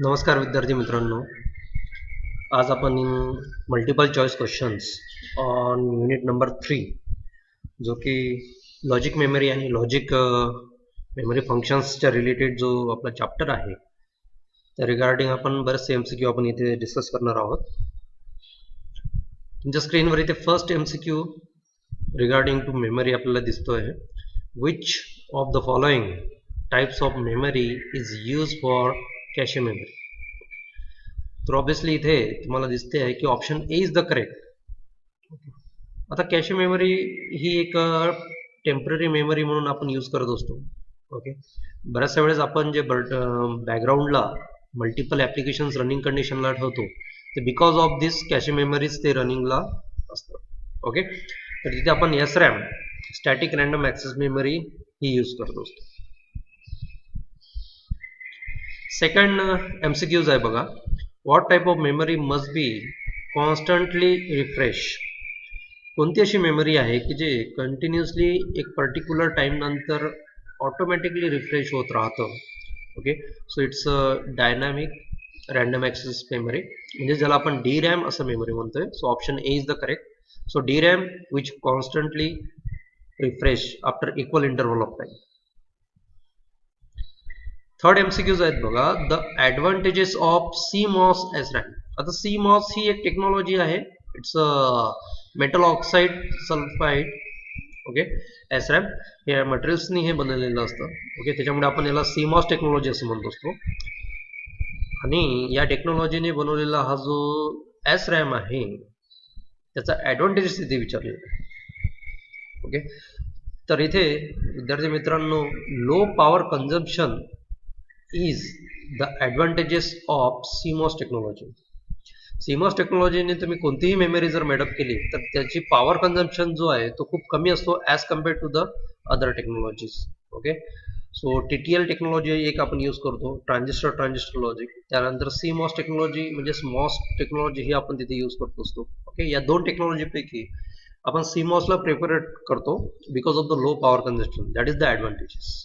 नमस्कार विद्यार्थी मित्रांनो, आज आपण multiple choice questions on unit number 3 जो की लॉजिक मेमरी आणि लॉजिक मेमरी फंक्शन्सच्या रिलेटेड जो आपला चॅप्टर आहे त्या रिगार्डिंग आपण बरेचसे MCQ आपण इथे डिस्कस करणार आहोत. तुमच्या स्क्रीनवर इथे first MCQ regarding to memory आपल्याला दिसतोय. Which of the following types of memory is use for cache memory. तर ऑब्वियसली इथे तुम्हाला दिसते आहे की option A is the correct. आता कॅशे मेमरी ही एक टेम्पररी मेमरी म्हणून आपण यूज करत असतो. ओके, बऱ्याचशा वेळेस आपण जे बॅकग्राऊंडला मल्टिपल ॲप्लिकेशन्स रनिंग कंडिशनला ठेवतो ते because of this cache memories ते रनिंगला असतं. ओके, तर तिथे आपण SRAM static random access memory ही यूज करत असतो. सेकंड MCQज आहे बघा. What type of memory must be constantly refresh. कोणती अशी मेमरी आहे की जे कंटिन्युअसली एक पर्टिक्युलर टाइम नंतर ऑटोमॅटिकली रिफ्रेश होत राहतं. Okay, so it's dynamic random access memory, म्हणजे ज्याला आपण DRAM असं मेमरी म्हणतोय. So option A is the correct. So DRAM which constantly refresh after equal interval of time. Third MCQज आहेत बघा. The advantages of CMOS SRAM. आता CMOS ही एक टेक्नॉलॉजी आहे. It's metal oxide sulphide. Okay, SRAM या मटेरियल्सनी हे बनवलेलं असतं. ओके, त्याच्यामुळे आपण याला CMOS टेक्नॉलॉजी असं म्हणत असतो. आणि या टेक्नॉलॉजीने बनवलेला हा जो SRAM आहे त्याचा ॲडव्हान्टेजेस इथे विचारलेला आहे. ओके, तर इथे विद्यार्थी मित्रांनो, low power consumption is the advantages of CMOS technology. CMOS टेक्नॉलॉजीने तुम्ही कोणतीही मेमरी जर मेडअप केली तर त्याची पॉवर कन्झम्पशन जो आहे तो खूप कमी असतो as compare to the other technologies. Okay, so TTL technology एक आपण यूज करतो, ट्रान्झिस्टर लॉजिक. त्यानंतर CMOS टेक्नॉलॉजी म्हणजे स्मॉस टेक्नॉलॉजी ही आपण तिथे यूज करत असतो. ओके, या दोन टेक्नॉलॉजीपैकी आपण CMOSला प्रेफर करतो because of the low power consumption. That is the advantages.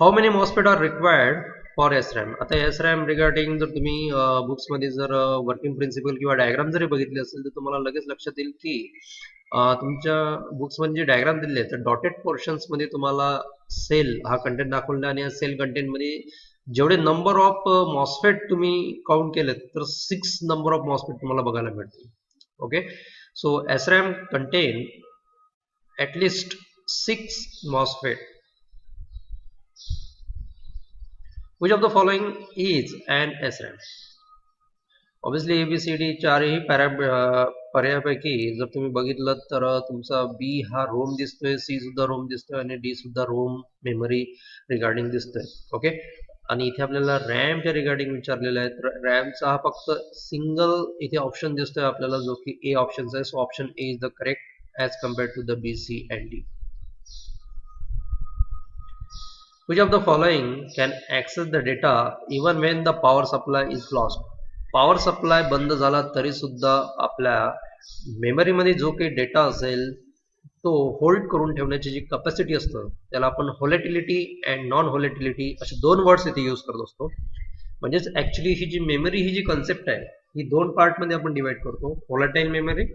How many MOSFET are required for SRAM. आता SRAM रिगार्डिंग जर तुम्ही बुक्समध्ये जर वर्किंग प्रिन्सिपल किंवा डायग्राम जरी बघितले असेल तर तुम्हाला लगेच लक्षात येईल की तुमच्या बुक्समध्ये जे डायग्राम दिले तर डॉटेड पोर्शन्समध्ये तुम्हाला सेल हा कंटेंट दाखवला आणि सेल कंटेंटमध्ये जेवढे नंबर ऑफ MOSFET तुम्ही काउंट केलेत तर 6 नंबर ऑफ MOSFET तुम्हाला बघायला मिळतील. Okay, so SRAM content at least 6 MOSFET. Which of the following is an SRAM? Obviously ABCD चारही पर्यायापैकी जर तुम्ही बघितलं तर तुमचा B हा रोम दिसतोय, C सुद्धा रोम दिसतोय आणि D सुद्धा रोम मेमरी रिगार्डिंग दिसतोय. ओके, आणि इथे आपल्याला रॅमच्या रिगार्डिंग विचारलेलं आहे. तर रॅमचा हा फक्त सिंगल इथे ऑप्शन दिसतोय आपल्याला जो की A ऑप्शन आहे. So option A is the correct as compared to the B, C and D. Which of the following can access the data even when the power supply is lost? Power supply बंद झाला तरी सुद्धा आपल्या मेमरीमध्ये जो काही data असेल तो होल्ड करून ठेवण्याची जी कॅपॅसिटी असतं त्याला आपण व्होलॅटिलिटी अँड नॉन व्होलॅटिलिटी असे दोन वर्ड्स इथे यूज करत असतो. म्हणजेच ॲक्च्युली ही जी मेमरी ही जी कन्सेप्ट आहे ही दोन पार्टमध्ये आपण डिवाइड करतो, volatile memory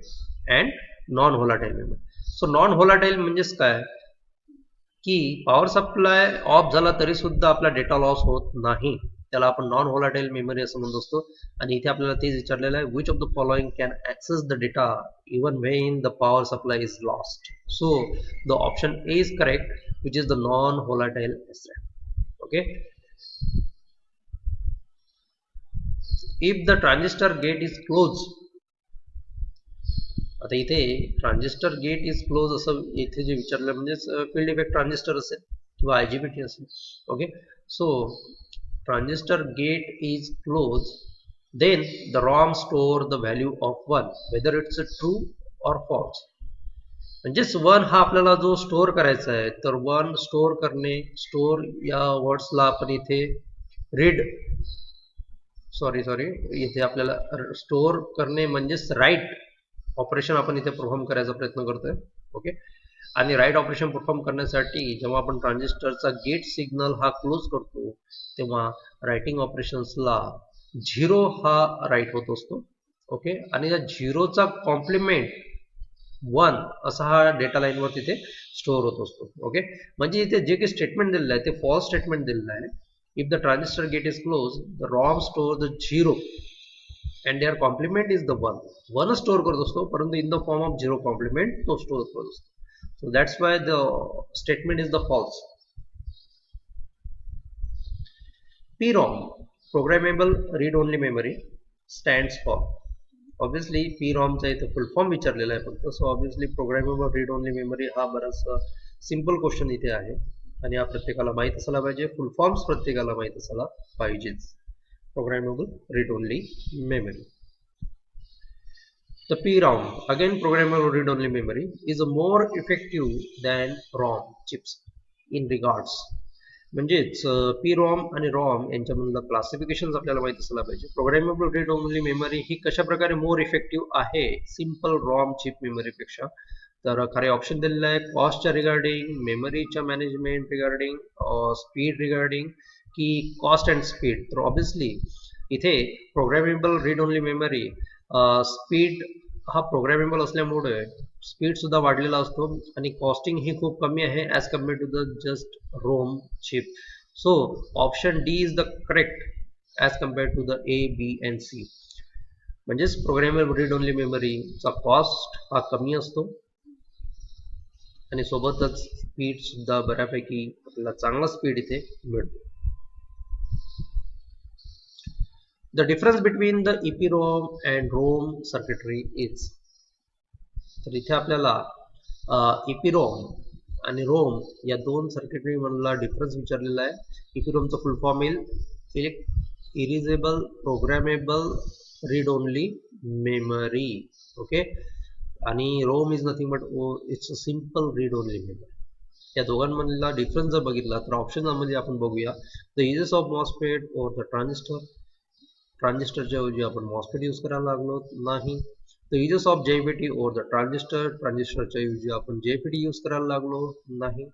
and non volatile memory. So non volatile म्हणजेच काय की पॉवर सप्लाय ऑफ झाला तरी सुद्धा आपला डेटा लॉस होत नाही, त्याला आपण नॉन व्होलॅटाईल मेमरी असं म्हणत असतो. आणि इथे आपल्याला तेच विचारलेलं आहे, which of the following can access the data even when the power supply is lost. So the option A is correct which is the non volatile SRAM. Okay, if the transistor gate is close. आता इथे transistor gate is close असं इथे जे विचारलं म्हणजे field effect transistor असेल किंवा IGBT असेल. Okay, so transistor gate is close then the ROM store the value of 1 whether it's a true or false. म्हणजेच 1 हा आपल्याला जो स्टोअर करायचा आहे तर 1 स्टोअर करणे, स्टोअर या वर्ड्सला आपण इथे रीड सॉरी इथे आपल्याला स्टोअर करणे म्हणजेच राईट ऑपरेशन आपण इथे परफॉर्म करायचा प्रयत्न करतोय. ओके, आणि राईट ऑपरेशन परफॉर्म करण्यासाठी जेव्हा आपण ट्रान्झिस्टरचा गेट सिग्नल हा क्लोज करतो तेव्हा रायटिंग ऑपरेशन्सला 0 हा राईट होत असतो. ओके, आणि या 0चा कॉम्प्लिमेंट 1 असा हा डेटा लाईनवर तिथे स्टोअर होत असतो. ओके, म्हणजे इथे जे काही स्टेटमेंट दिलेलं आहे ते फॉल्स स्टेटमेंट दिलेलं आहे. If the transistor gate is close the ROM store the 0 and their complement is the 1 store करत असतो, परंतु in the form of 0 complement तो स्टोअर करत असतो. So that's why the statement is the false. PROM, Programmable Read Only Memory, stands for. Obviously PROM चा इथे फुल form विचारलेला आहे फक्त. So obviously programmable read only memory हा बराचसा सिंपल क्वेश्चन इथे आहे आणि हा प्रत्येकाला माहित असायला पाहिजे. फुल फॉर्म्स प्रत्येकाला माहित असायला पाहिजेच. Programmable read only memory. The PROM, again programmable read only memory, is more effective than ROM chips in regards. म्हणजेच PROM आणि ROM यांच्यामधलं क्लासिफिकेशन आपल्याला माहिती असायला पाहिजे. प्रोग्रामेबल रीड ओनली मेमरी ही कशा प्रकारे मोर इफेक्टिव्ह आहे सिंपल ROM चिप मेमरीपेक्षा. तर खरे ऑप्शन दिलेलं आहे कॉस्टच्या रिगार्डिंग, मेमरीच्या मॅनेजमेंट रिगार्डिंग, स्पीड रिगार्डिंग की कॉस्ट अँड स्पीड. तर ऑब्विसली इथे programmable read only memory speed हा प्रोग्रामेबल असल्यामुळे स्पीड सुद्धा वाढलेला असतो आणि कॉस्टिंग ही खूप कमी आहे as compare to the just ROM chip. So option D is the correct as compare to the A, B and C. म्हणजेच प्रोग्रामेबल रीड ओनली मेमरीचा कॉस्ट हा कमी असतो आणि सोबतच स्पीड सुद्धा बऱ्यापैकी आपल्याला चांगला स्पीड इथे मिळतो. The difference between the EPROM and ROM circuitry is. तर इथे आपल्याला EPROM आणि ROM या दोन सर्किटरी मधला डिफरन्स विचारलेला आहे. EPROM चा फुल फॉर्म येईल erasable programmable read only memory. Okay, आणि ROM is nothing but it's a simple read only memory. या दोघांमधला डिफरन्स जर बघितला तर ऑप्शनमध्ये आपण बघूया द युजेस ऑफ मॉसफेट और द ट्रान्झिस्टर. ट्रान्झिस्टरच्या ऐवजी आपण मॉसफेट यूज करायला लागलो नाही. द युजेस ऑफ JFET और द ट्रान्झिस्टर. ट्रान्झिस्टरच्या ऐवजी आपण JFET यूज करायला लागलो नाही.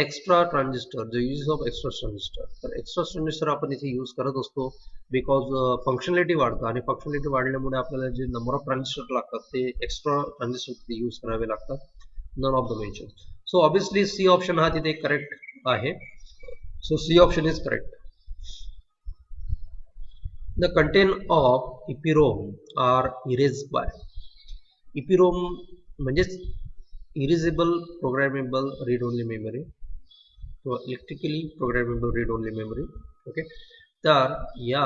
Extra transistor, the uses of extra transistor. तर एक्स्ट्रा ट्रान्झिस्टर आपण इथे यूज करत असतो बिकॉज फंक्शनॅलिटी वाढतं आणि फंक्शनॅलिटी वाढल्यामुळे आपल्याला जे नंबर ऑफ ट्रान्झिस्टर लागतात ते एक्स्ट्रा ट्रान्झिस्टर यूज करावे लागतात. None of the mention. So obviously C option हा तिथे करेक्ट आहे. So C option is correct. The content of EPROM are erased by. EPROM म्हणजेच erasable programmable read only memory किंवा electrically programmable read only memory. Okay, तर या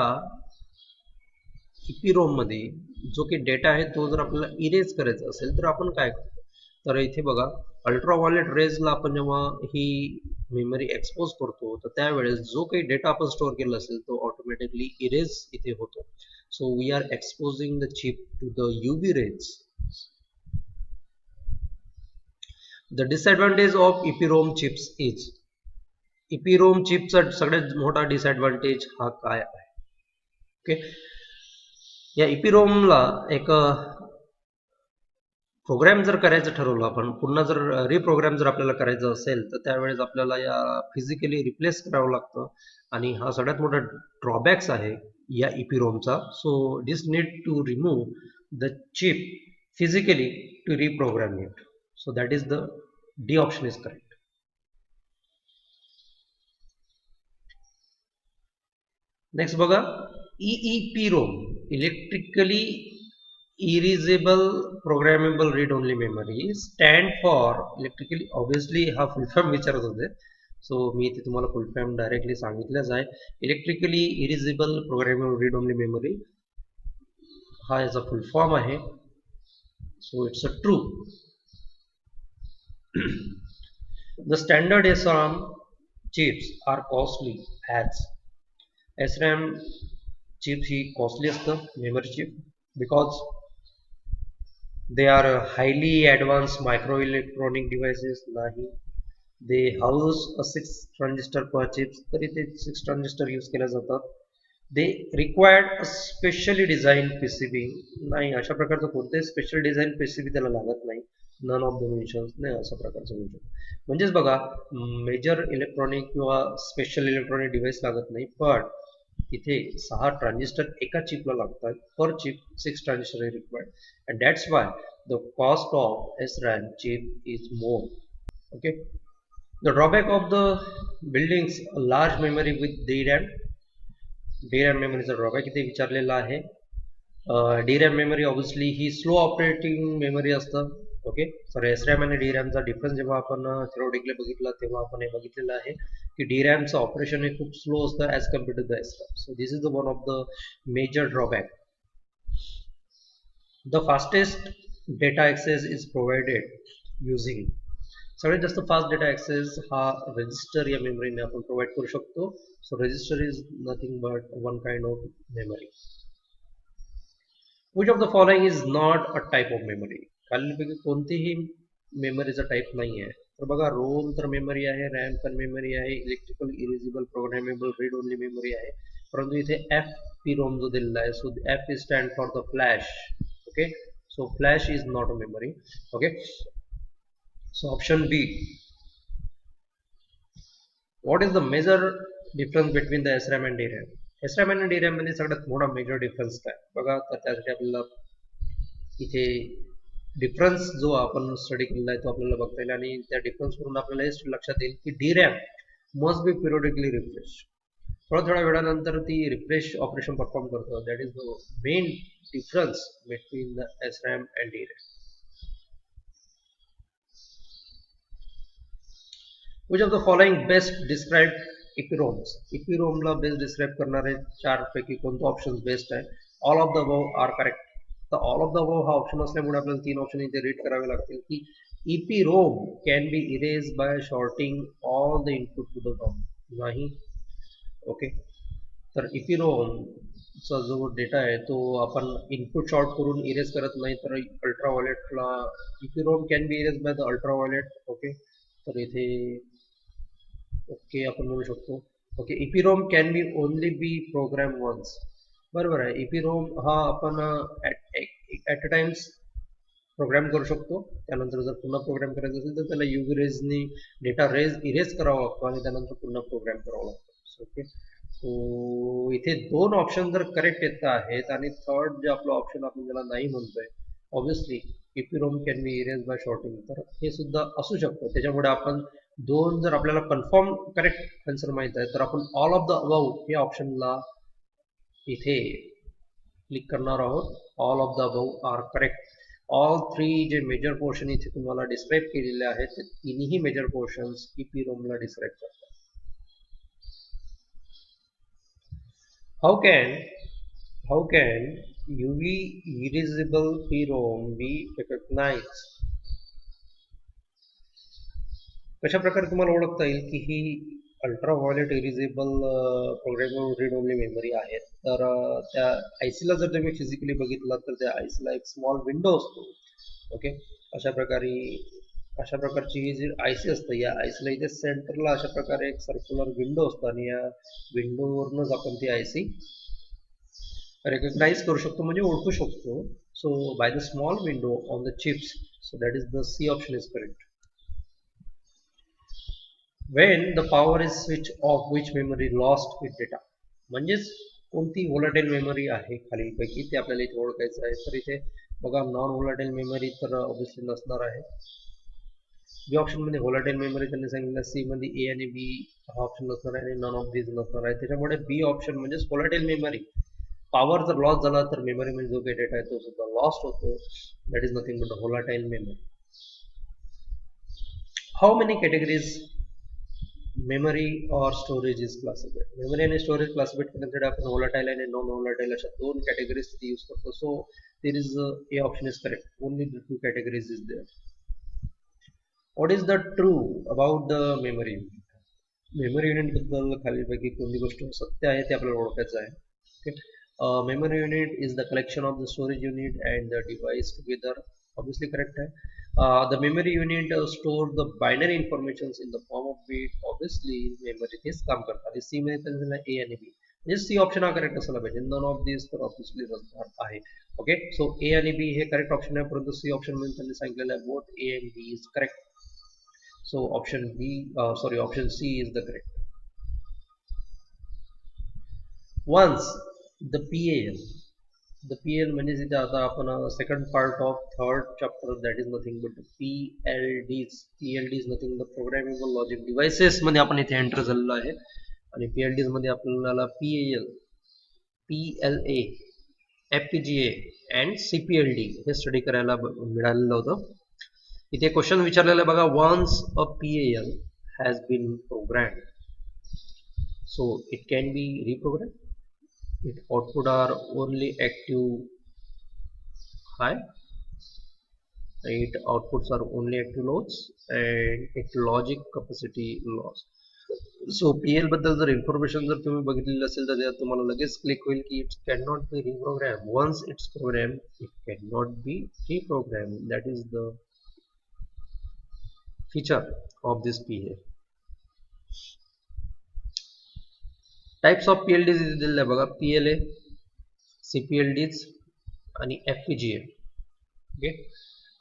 EPROM मध्ये जो काही डेटा आहे तो जर आपल्याला इरेज करायचा असेल तर आपण काय करतो. तर इथे बघा अल्ट्राव्हायोलेट रेजला आपण जेव्हा ही मेमरी एक्सपोज करतो तर त्यावेळेस जो काही डेटा आपण स्टोअर केला असेल तो ऑटोमॅटिकली इरेज इथे होतो. So we are exposing the chip to the UV rays. The disadvantage of EPROM chips is. EPROM चिपचा सगळ्यात मोठा डिसएडव्हान्टेज हा काय आहे. ओके, या EPROMला एक प्रोग्राम जर करायचं ठरवलं आपण पुन्हा जर रिप्रोग्राम जर आपल्याला करायचं असेल तर त्यावेळेस आपल्याला या फिजिकली रिप्लेस करावं लागतं आणि हा सगळ्यात मोठा ड्रॉबॅक्स आहे या EPROMचा. So this need to remove the chip physically to reprogram it. So that is the D option is correct. Next बघा EEPROM, electrically erasable programmable read only memory stand for. Electrically obviously हा full form विचारत होते so मी इथे तुम्हाला फुल form directly सांगितलंच आहे. Electrically erasable programmable read only memory हा याचा फुल फॉर्म आहे. So it's a true. The standard SRAM chips are costly as. SRAM chip ही कॉस्टली असतं memory chip because they are highly advanced microelectronic devices. नाही, they house a 6 transistor per chips. तर इथे 6 transistor use केल्या जातात. they required a specially designed PCB. नाही, अशा प्रकारचं कोणतेही स्पेशल डिझाईन PCB त्याला लागत नाही. नन ऑफ द मेन्शन्स नाही अशा प्रकारचं होऊ शकतं. म्हणजेच बघा, मेजर इलेक्ट्रॉनिक किंवा स्पेशल इलेक्ट्रॉनिक डिव्हाइस लागत नाही, पण इथे 6 ट्रान्झिस्टर एका चिपला लागतात. पर चिप 6 ट्रान्झिस्टर आहे required, and that's why the cost of SRAM chip is more. Okay. The drawback of the buildings a large memory with DRAM. DRAM मेमरीचा drawback इथे विचारलेला आहे. DRAM मेमरी ऑब्विसली ही स्लो ऑपरेटिंग मेमरी असतं. Okay, sir SRAM आणि DRAMचा difference जेव्हा आपण theoretically बघितला तेव्हा आपण हे बघितलेलं आहे की DRAMचं ऑपरेशन हे खूप स्लो असतं as compared to the SRAM. So this is the one of the major drawback. The fastest data access is provided using. सगळ्यात जास्त फास्ट डेटा ॲक्सेस हा रजिस्टर या मेमरीने आपण प्रोव्हाइड करू शकतो. So register is nothing but one kind of memory. Which of the following is not a type of memory? खालीलपैकी कोणतीही मेमरीचा टाईप नाही आहे. तर बघा, रोम तर मेमरी आहे, रॅम पण मेमरी आहे, electrical erasable programmable read only memory आहे, परंतु इथे FP रोम जो दिलेला आहे, so F is stand for the flash. Okay, so flash is not a memory. Okay, so option B. What is the major difference between the SRAM and DRAM? SRAM आणि DRAM मध्ये सगळ्यात मोठा major difference काय बघा. तर त्यासाठी आपल्याला इथे डिफरन्स जो आपण स्टडी केलेला आहे तो आपल्याला बघता येईल, आणि त्या डिफरन्स वरून आपल्याला हे लक्षात येईल की DRAM must be periodically refresh. थोड्या वेळानंतर ती रिफ्रेश ऑपरेशन परफॉर्म करतो. That is the main difference between the SRAM and DRAM. Which of the following best describe EPROMs? EPROMला बेस्ट डिस्क्राइब करणारे 4 पैकी कोणतं ऑप्शन बेस्ट आहे? All of the above are correct. तर ऑल ऑफ द अबव हा option असल्यामुळे आपल्याला 3 option इथे रीड करावे लागतील की EPROM can be erase by shorting all the input to the ROM. नाही. ओके, तर EPROMचा जो डेटा आहे तो आपण इनपुट शॉर्ट करून इरेज करत नाही, तर अल्ट्राव्हायोलेटला EPROM can be erase by the ultraviolet. Okay, तर इथे ओके आपण म्हणू शकतो. Okay, EPROM can be only be program once. बरोबर आहे. EPROM हा आपण ॲट अ टाइम्स प्रोग्राम करू शकतो. त्यानंतर जर पुन्हा प्रोग्राम करायचं असेल तर त्याला UV रेजनी डेटा इरेज करावा लागतो आणि त्यानंतर पुन्हा प्रोग्राम करावा लागतो. ओके, सो इथे 2 ऑप्शन जर करेक्ट येत आहेत आणि थर्ड जे आपलं ऑप्शन आपण ज्याला नाही म्हणतोय, obviously EPROM can be erase by shorting, तर हे सुद्धा असू शकतं. त्याच्यामुळे आपण दोन जर आपल्याला कन्फर्म करेक्ट आन्सर माहित आहे तर आपण ऑल ऑफ द अबव या ऑप्शनला इथे क्लिक करणार आहोत. All of the above are correct. All 3 जे मेजर पोर्शन इथे तुम्हाला डिस्क्राइब केलेले आहेत ते तिन्ही मेजर पोर्शन्स EPROMला डिस्क्राइब करतात. How can UV erasable PROM be recognized? कशा प्रकारे तुम्हाला ओळखता येईल की ही ultraviolet erasable programmable read only memory आहे? तर त्या आयसीला जर तुम्ही फिजिकली बघितलं तर त्या आयसीला एक स्मॉल विंडो असतो. ओके, अशा प्रकारची ही जी आयसी असते, या आयसीला इथे सेंटरला अशा प्रकारे एक सर्क्युलर विंडो असतो आणि या विंडोवरूनच आपण ती आयसी रेकग्नाइज करू शकतो, म्हणजे ओळखू शकतो. So by the small window on the chips. So that is the C option is correct. When the power is switched off, which memory lost with data? म्हणजेच कोणती व्होलाटाईल मेमरी आहे खालीलपैकी ते आपल्याला इथे ओळखायचं आहे. तर इथे बघा, नॉन व्होलाटाईल मेमरी तर ऑब्विसली नसणार आहे. बी ऑप्शन मध्ये व्होलाटाईल मेमरी त्यांनी सांगितलं, सी मध्ये ए आणि बी हा ऑप्शन नसणार आहे आणि नॉन ऑफ दीज नसणार आहे. त्याच्यामुळे बी ऑप्शन म्हणजेच व्होलाटाईल मेमरी. पॉवर जर लॉस झाला तर मेमरी मध्ये जो काही डेटा आहे तो सुद्धा लॉस्ट होतो. That is nothing but volatile memory. How many categories memory or storage is classified? Memory आणि स्टोरेज क्लासिफाइड करण्यासाठी आपण व्होलाटाईल आणि नॉन व्होलाटाईल अशा 2 कॅटेगरीज यूज करतो. So there is a option is correct. Only the 2 categories is there. What is the true about the memory unit? Memory unit बद्दल खालीलपैकी कोणती गोष्ट सत्य आहे ते आपल्याला ओळखायचं आहे. Okay, memory unit is the collection of the storage unit and the device together. Obviously correct hai. The memory unit store the binary informations in the form of bit. Obviously memory तेच काम करतात. C मध्ये त्यांना A आणि B. C option हा correct असायला पाहिजे. None of दिस तर ऑब्विसली नसणार आहे. ओके, सो ए आणि बी हे करेक्ट ऑप्शन आहे, परंतु सी ऑप्शन मध्ये त्यांनी सांगितलेलं आहे both A and B is correct. So option B sorry option C is the correct. Once the PL म्हणजे इथे आता आपण second part of third chapter that is nothing but PLD is nothing the programmable logic devices मध्ये आपण इथे enter झालेलो आहे. आणि PLDs मध्ये आपल्याला PAL, PLA, FPGA अँड CPLD हे स्टडी करायला मिळालेलं होतं. इथे क्वेश्चन विचारलेलं आहे बघा, once a PAL has been programmed so it can be reprogram. Its output are only active high, its outputs are only active loads and its logic capacity loss. So PL बद्दल जर information जर तुम्ही बघितलेली असेल तर त्यात तुम्हाला लगेच क्लिक होईल की it can not be reprogram. Once it's program it can not be reprogram. That is the feature of this PL. Types of PLDs दिलेले आहे बघा, PLA, CPLDs आणि FPGA. Okay,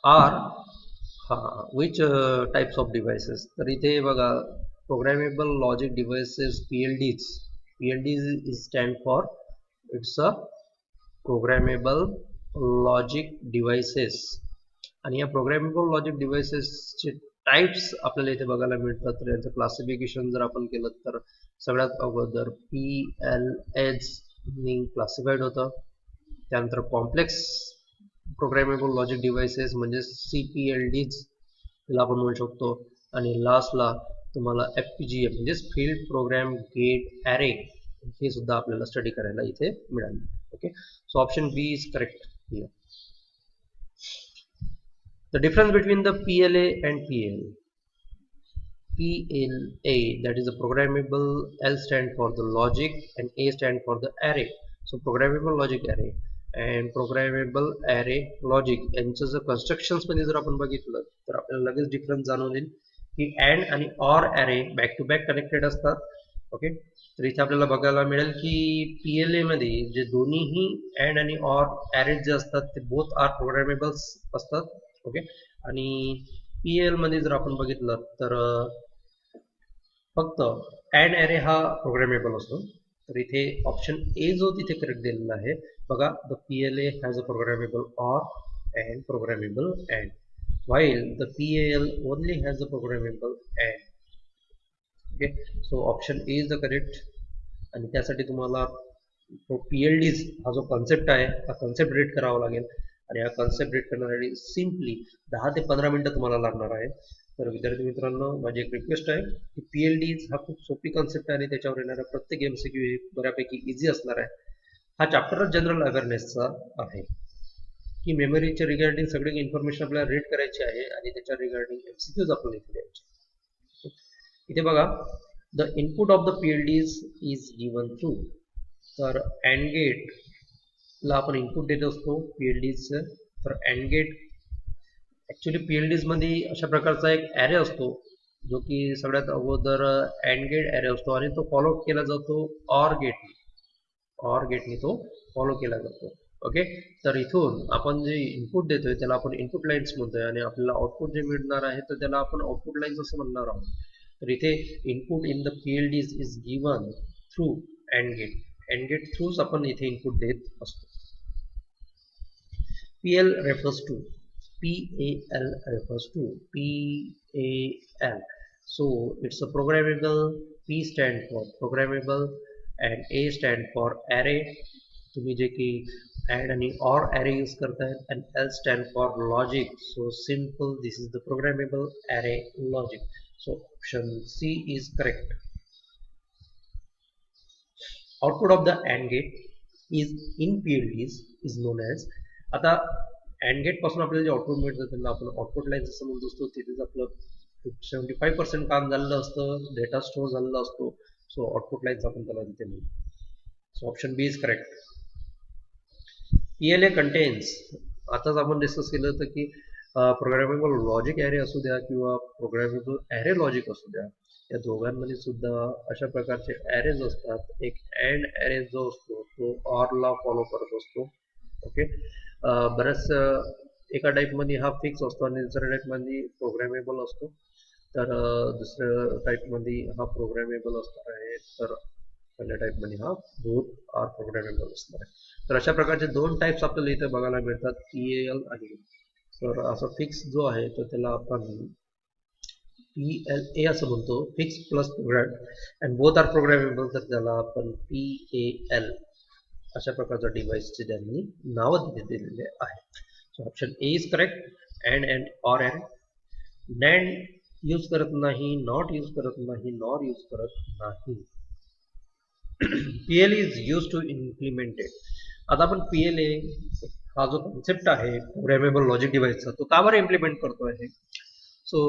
are which types of devices. तर इथे बघा programmable logic devices PLDs is stand for it's a programmable logic devices. आणि या programmable logic डिव्हाइसेसचे types आपल्याला इथे बघायला मिळतात. तर यांचं क्लासिफिकेशन जर आपण केलं तर सगळ्यात अगोदर PLAs नी क्लासिफाईड होतं. त्यानंतर कॉम्प्लेक्स प्रोग्रामेबल लॉजिक डिव्हाइसेस म्हणजे CPLDs ला आपण म्हणू शकतो. आणि लास्टला तुम्हाला FPGA म्हणजे फील्ड प्रोग्राम गेट ॲरे हे सुद्धा आपल्याला स्टडी करायला इथे मिळाले. Okay, so option B is correct here. The difference between the PLA and PL. PLA, that is a programmable, L stand for the logic and A stand for the array. So programmable logic array and programmable array logic यांचं जर constructions मध्ये जर आपण बघितलं तर आपल्याला लगेच difference जाणून येईल की AND आणि OR array back to back connected असतात. ओके, तर इथे आपल्याला बघायला मिळेल की PLA मध्ये जे दोन्हीही AND आणि OR array जे असतात ते बोथ आर प्रोग्रामेबल्स असतात. ओके, आणि PL मध्ये जर आपण बघितलं तर फक्त AND ॲरे हा प्रोग्रामेबल असतो. तर इथे ऑप्शन ए जो तिथे करेक्ट दिलेला आहे बघा, the PLA has a programmable OR and programmable AND while the PAL only has a programmable AND. Okay, so option A is the correct. आणि त्यासाठी तुम्हाला PLDs हा जो कॉन्सेप्ट आहे हा कॉन्सेप्ट रीड करावा लागेल. आणि हा कॉन्सेप्ट रीड करण्यासाठी सिम्पली 10 ते 15 मिनिटं तुम्हाला लागणार आहे. तर विद्यार्थी मित्रांनो, माझी एक रिक्वेस्ट आहे की PLDs हा खूप सोपी कॉन्सेप्ट आहे आणि त्याच्यावर येणारा प्रत्येक MCQ हे बऱ्यापैकी इझी असणार आहे. हा चॅप्टरच जनरल अवेअरनेसचा आहे की मेमरीच्या रिगार्डिंग सगळी इन्फॉर्मेशन आपल्याला रीड करायची आहे आणि त्याच्या रिगार्डिंग MCQs आपल्याला इथे द्यायचे. इथे बघा, the input of the PLDs is given through. तर अँड गेट ला आपण इनपुट देत असतो PLDs. तर अँड गेट ऍक्च्युली PLDs मध्ये अशा प्रकारचा एक ॲरे असतो जो की सगळ्यात अगोदर अँड गेट ॲरे असतो आणि तो फॉलो केला जातो OR गेटने तो फॉलो केला जातो. ओके, तर इथून आपण जे इनपुट देतोय त्याला आपण इनपुट लाईन्स म्हणतोय आणि आपल्याला आउटपुट जे मिळणार आहे तर त्याला आपण आउटपुट लाईन्स असं म्हणणार आहोत. तर इथे input in the PLDs is given through and gate थ्रूच आपण इथे इनपुट देत असतो. PAL refers to PAL. So it's a programmable. P stand for programmable and A stand for array. तुम्ही जे की add आणि OR array यूज करताय and L stand for logic. So simple. This is the programmable array logic. So option C is correct. Output of the AND gate is in PLDs is known as. आता and gate पासून आपल्याला जे output मिळतं त्यांना आपण output line असं म्हणत असतो. तिथेच आपलं 75% काम झालेलं असतं, डेटा स्टोअर झालेला असतो. सो आउटपुट लाईन्स आपण त्याला तिथे म्हणतो. So option B is correct. PLA contains, आताच आपण डिस्कस केलं होतं की प्रोग्रामेबल लॉजिक ॲरे असू द्या किंवा प्रोग्रामेबल ॲरे लॉजिक असू द्या, या दोघांमध्ये सुद्धा अशा प्रकारचे ॲरेज असतात. एक अँड ॲरे जो असतो तो ऑरला फॉलो करत असतो. ओके, बऱ्याच एका टाईपमध्ये हा फिक्स असतो आणि दुसऱ्या टाईपमध्ये प्रोग्रॅमेबल असतो. तर दुसऱ्या टाईपमध्ये हा प्रोग्रॅमेबल असणार आहे, तर पहिल्या टाईपमध्ये हा बोथ आर प्रोग्रॅमेबल असणार आहे. तर अशा प्रकारचे दोन टाईप्स आपल्याला इथे बघायला मिळतात, PAL आणि. तर असा फिक्स जो आहे तर त्याला आपण PLA असं म्हणतो, fix plus program, and both are programmable, तर त्याला आपण PAL अशा प्रकारच्या डिव्हाइसचे त्यांनी नाव दिलेले आहे. So option A is correct. And or and. NAND use करत नाही, नॉट यूज करत नाही, नॉर यूज करत नाही. PLA is use to implemented. आता आपण PLA हा जो कॉन्सेप्ट आहे प्रोग्रामेबल लॉजिक डिव्हाइसचा, तो का बरं इम्प्लिमेंट करतो आहे. सो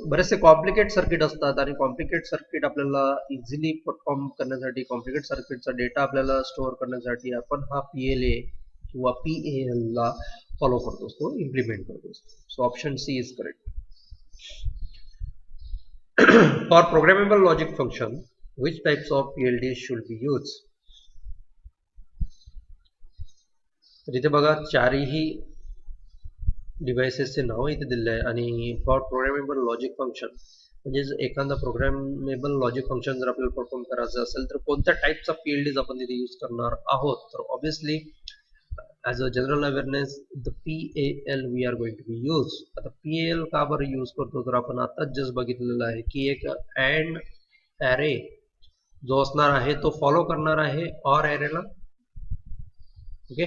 बरेचसे कॉम्प्लिकेट सर्किट असतात आणि कॉम्प्लिकेट सर्किट आपल्याला इझिली परफॉर्म करण्यासाठी, कॉम्प्लिकेट सर्किटचा डेटा आपल्याला स्टोअर करण्यासाठी आपण हा PLA किंवा PAL ला फॉलो करतो असतो, इम्प्लिमेंट करतो असतो. So option C is correct. For programmable logic function which types of PLD should be used. तर इथे बघा चारही डिव्हाइसेसचे नाव इथे दिले आहे आणि फॉर प्रोग्रामेबल लॉजिक फंक्शन म्हणजे एखादा प्रोग्रामेबल लॉजिक फंक्शन जर आपल्याला परफॉर्म करायचं असेल तर कोणत्या टाईपचा PLDज आपण तिथे यूज करणार आहोत. तर obviously as a general awareness the PAL we are going to be use. आता PAL का बरं यूज करतो, तर आपण आताच जस्ट बघितलेलं आहे की एक अँड ॲरे जो असणार आहे तो फॉलो करणार आहे ऑर ॲरेला. Okay,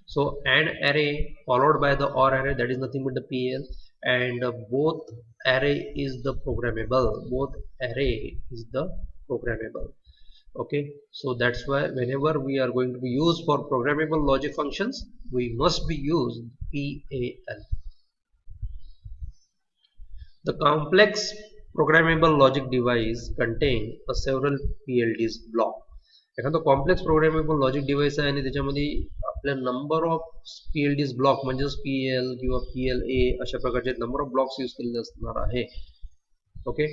so AND array followed by the OR array, that is nothing but the PAL, and both array is the programmable. Both array is the programmable. Okay, so that's why whenever we are going to be used for programmable logic functions, we must be used PAL. The complex programmable logic device contain a several PLDs block. एखादा complex programmable logic device आहे आणि त्याच्यामध्ये आपल्या number of PLDs block म्हणजेच PAL किंवा PLA अशा प्रकारचे number of blocks use केलेले असणार आहे. ओके,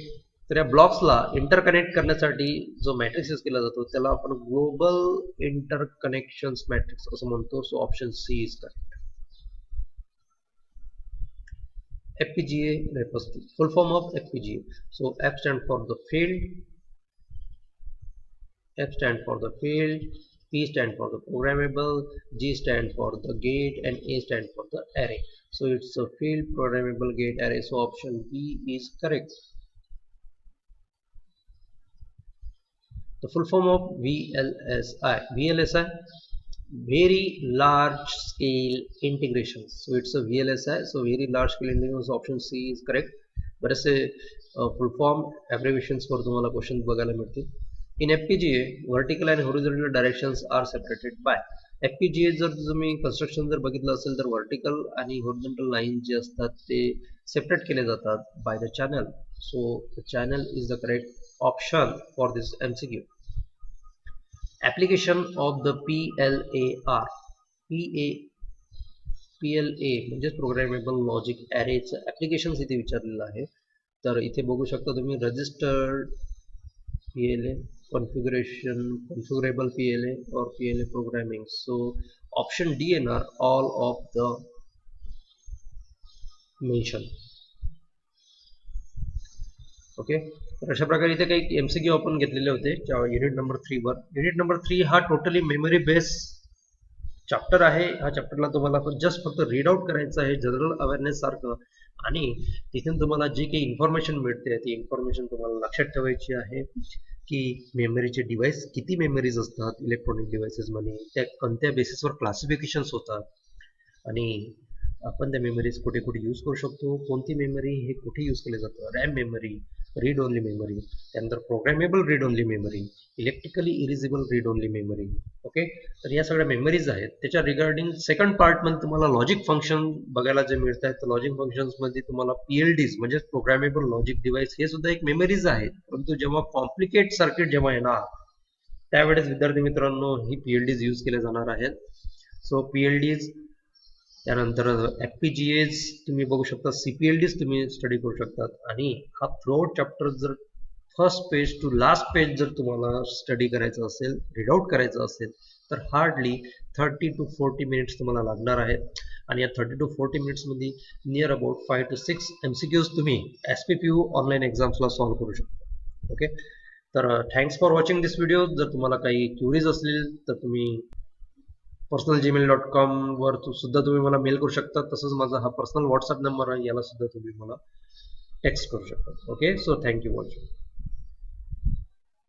तर या ब्लॉक्सला इंटरकनेक्ट करण्यासाठी जो मॅट्रिक्स यूज केला जातो त्याला आपण ग्लोबल इंटरकनेक्शन्स मॅट्रिक्स असं म्हणतो. So option C is correct. FPGA repository, full form of FPGA. So F stand for the field, F stand for the field, P stand for the programmable, G stand for the gate, and A stand for the array. So it's a field programmable gate array. So option B is correct. The full form of VLSI. VLSI, very large scale integration. So it's a VLSI. So very large scale integration. So option C is correct. बरेचसे full form abbreviations वर तुम्हाला question बघायला मिळतील. In FPGA, vertical and horizontal directions are separated by. FPGA जर तुम्ही construction जर बघितलं असेल तर वर्टिकल आणि होरिझोंटल लाईन जे असतात ते सेपरेट केले जातात by the channel. So the channel is the correct option for this MCQ. Application of the PLAR. PLA म्हणजे प्रोग्रामेबल लॉजिक ॲरेचं ॲप्लिकेशन्स इथे विचारलेलं आहे. तर इथे बघू शकता तुम्ही registered PLA, configurable PLA or PLA programming. So option D are all of the mentioned. Okay, तर अशा प्रकारे इथे काही MCQ आपण घेतलेले होते युनिट नंबर 3 वर. युनिट नंबर 3 हा टोटली मेमरी बेस चॅप्टर आहे. हा चॅप्टरला तुम्हाला जस्ट फक्त रीड आउट करायचं आहे जनरल अवेअरनेस सारखं, आणि तिथून तुम्हाला जी काही इन्फॉर्मेशन मिळते ती इन्फॉर्मेशन तुम्हाला लक्षात ठेवायची आहे की मेमरीचे डिव्हाइस किती मेमरीज असतात इलेक्ट्रॉनिक डिव्हाइसेसमध्ये, त्या कोणत्या बेसिसवर क्लासिफिकेशन्स होतात, आणि आपण त्या मेमरीज कुठे कुठे यूज करू शकतो, कोणती मेमरी हे कुठे यूज केले जातं, RAM memory, read only memory, त्यानंतर programmable read only memory, electrically erasable read only memory. Okay, तर या सगळ्या मेमरीज आहेत. त्याच्या रिगार्डिंग सेकंड पार्टमध्ये तुम्हाला लॉजिक फंक्शन बघायला जे मिळत आहेत. तर लॉजिक फंक्शन्समध्ये तुम्हाला PLDs म्हणजे प्रोग्रामेबल लॉजिक डिव्हाइस हे सुद्धा एक मेमरीज आहेत. परंतु जेव्हा कॉम्प्लिकेट सर्किट जेव्हा येणार त्यावेळेस विद्यार्थी मित्रांनो ही PLDs यूज केले जाणार आहेत. सो PLDs, त्यानंतर FPGAs तुम्ही बघू शकता, CPLDs तुम्ही स्टडी करू शकतात. आणि हा थ्रूआउट चॅप्टर जर first page to last page जर तुम्हाला स्टडी करायचं असेल, रीड आउट करायचं असेल, तर हार्डली 30 to 40 मिनिट्स तुम्हाला लागणार आहेत. आणि या 30 to 40 मिनिट्समध्ये नियर अबाउट 5 to 6 MCQs तुम्ही SPPU ऑनलाईन एक्झाम्सला सॉल्व्ह करू शकता. ओके, तर thanks for watching this video. जर तुम्हाला काही क्युरीज असतील तर तुम्ही personalgmail.com वर सुद्धा तुम्ही मला मेल करू शकता. तसंच माझा हा पर्सनल व्हॉट्सअप नंबर आहे, याला सुद्धा तुम्ही मला टेक्स्ट करू शकता. Okay, so thank you watching.